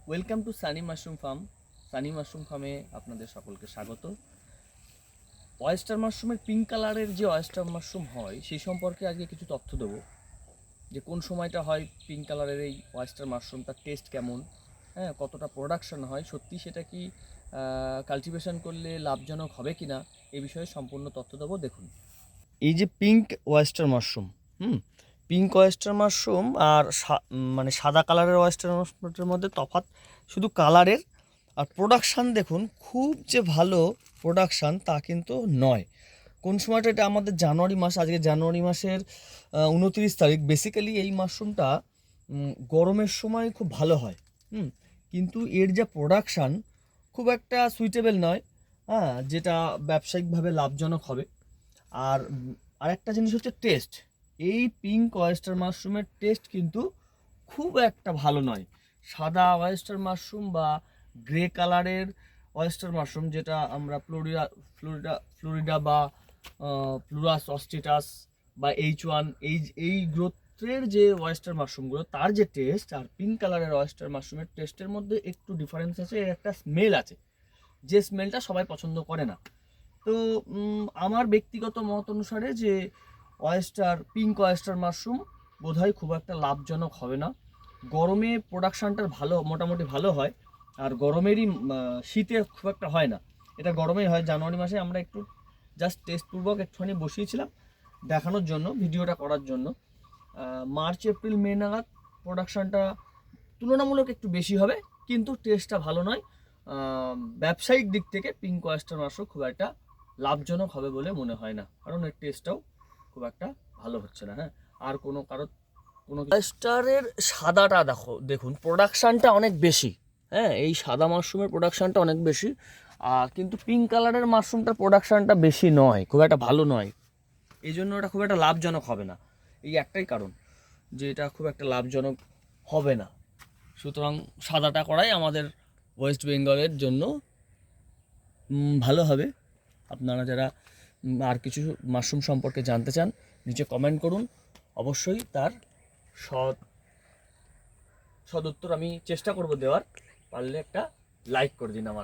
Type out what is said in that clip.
Welcome to Sunny mushroom farm. Sunny mushroom ফার্মে আপনাদের সকলকে স্বাগত। ওয়েস্টার মাশরুমের পিঙ্ক কালারের যে ওয়েস্টার মাশরুম হয় সেই সম্পর্কে আজকে কিছু তথ্য দেবো, যে কোন সময়টা হয় পিঙ্ক কালারের এই ওয়েস্টার মাশরুম, তার টেস্ট কেমন, হ্যাঁ, কতটা প্রোডাকশন হয়, সত্যি সেটা কি কাল্টিভেশন করলে লাভজনক হবে কি না, এই বিষয়ে সম্পূর্ণ তথ্য দেবো। দেখুন, এই যে pink oyster mushroom, pink oyster mushroom আর মানে সাদা কালারের ওয়েস্টার মাশরুমের মধ্যে তফাৎ শুধু কালারের। আর প্রোডাকশান দেখুন, খুব যে ভালো প্রোডাকশান তা কিন্তু নয়। কোন সময়টা, এটা আমাদের জানুয়ারি মাস, আজকে জানুয়ারি মাসের 29 তারিখ। বেসিক্যালি এই মাশরুমটা গরমের সময় খুব ভালো হয়, কিন্তু এর যা প্রোডাকশান খুব একটা সুইটেবল নয়, হ্যাঁ, যেটা ব্যবসায়িকভাবে লাভজনক হবে। আর আরেকটা জিনিস হচ্ছে টেস্ট। এই পিঙ্ক ওয়েস্টার মাশরুমের টেস্ট কিন্তু খুব একটা ভালো নয়। সাদা ওয়েস্টার মাশরুম বা গ্রে কালারের ওয়েস্টার মাশরুম, যেটা আমরা ফ্লোরিডা বা প্লুরাস অস্টিটাস বা H1 এই গ্রোথের যে ওয়েস্টার মাশরুমগুলো, তার যে টেস্ট আর পিঙ্ক কালারের ওয়েস্টার মাশরুমের টেস্টের মধ্যে একটু ডিফারেন্স আছে। এর একটা স্মেল আছে, যে স্মেলটা সবাই পছন্দ করে না। তো আমার ব্যক্তিগত মত অনুসারে যে পিঙ্ক ওয়েস্টার মাশরুম বোধহয় খুব একটা লাভজনক হবে না। গরমে প্রোডাকশানটার মোটামুটি ভালো হয়, আর গরমেরই শীতে খুব একটা হয় না। এটা গরমেই হয়। জানুয়ারি মাসে আমরা একটু জাস্ট টেস্টপূর্বক একটুখানি বসিয়েছিলাম দেখানোর জন্য, ভিডিওটা করার জন্য। মার্চ এপ্রিল মে নাগাদ প্রোডাকশানটা তুলনামূলক একটু বেশি হবে, কিন্তু টেস্টটা ভালো নয়। ব্যবসায়িক দিক থেকে পিঙ্ক ওয়েস্টার মাশরুম খুব একটা লাভজনক হবে বলে মনে হয় না, কারণ এর টেস্টটাও খুব একটা ভালো হচ্ছে না। হ্যাঁ, আর কোনো ওয়েস্টারের সাদাটা দেখুন প্রোডাকশানটা অনেক বেশি। হ্যাঁ, এই সাদা মাশরুমের প্রোডাকশানটা অনেক বেশি, কিন্তু পিঙ্ক কালারের মাশরুমটার প্রোডাকশানটা বেশি নয়, খুব একটা ভালো নয়। এই জন্য এটা খুব একটা লাভজনক হবে না। এই একটাই কারণ যে এটা খুব একটা লাভজনক হবে না। সুতরাং সাদাটা করাই আমাদের ওয়েস্ট বেঙ্গলের জন্য ভালো হবে। আপনারা যারা আর কিছু মাশরুম সম্পর্কে জানতে চান, নিচে কমেন্ট করুন। অবশ্যই তার সদুত্তর আমি চেষ্টা করব দেওয়ার। পারলে একটা লাইক করে দিন আমার